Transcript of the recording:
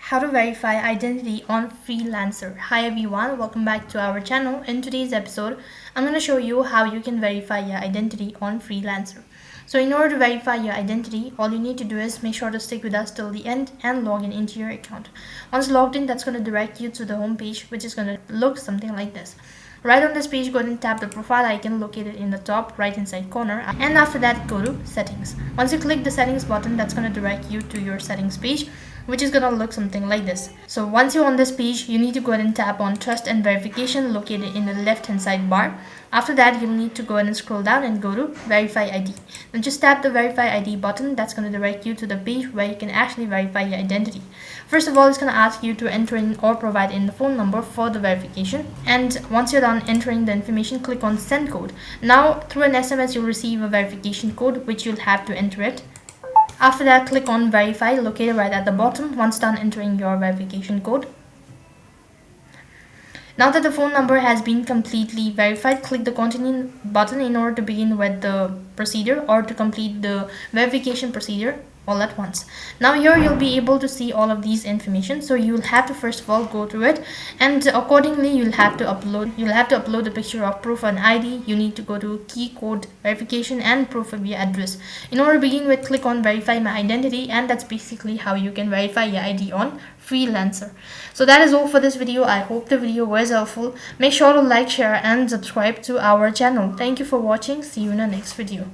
How to verify identity on Freelancer. Hi everyone, welcome back to our channel. In today's episode, I'm going to show you how you can verify your identity on Freelancer. So in order to verify your identity, all you need to do is make sure to stick with us till the end and log in into your account. Once logged in, that's going to direct you to the home page, which is going to look something like this. Right on this page, go ahead and tap the profile icon located in the top right hand side corner, and after that go to settings. Once you click the settings button, that's going to direct you to your settings page, which is going to look something like this. So once you're on this page, you need to go ahead and tap on trust and verification located in the left hand side bar. After that, you'll need to go ahead and scroll down and go to verify ID. Then just tap the verify ID button. That's going to direct you to the page where you can actually verify your identity. First of all, it's going to ask you to enter in or provide in the phone number for the verification. And once you're done entering the information, click on send code. Now through an SMS, you'll receive a verification code, which you'll have to enter it. After that, click on verify located right at the bottom once done entering your verification code. Now that the phone number has been completely verified, click the continue button in order to begin with the procedure or to complete the verification procedure all at once. Now here you'll be able to see all of these information, so you'll have to first of all go through it, and accordingly you'll have to upload a picture of proof of an ID. You need to go to key code verification and proof of your address. In order to begin with, click on verify my identity, and that's basically how you can verify your ID on Freelancer. So that is all for this video. I hope the video was helpful. Make sure to like, share and subscribe to our channel. Thank you for watching. See you in the next video.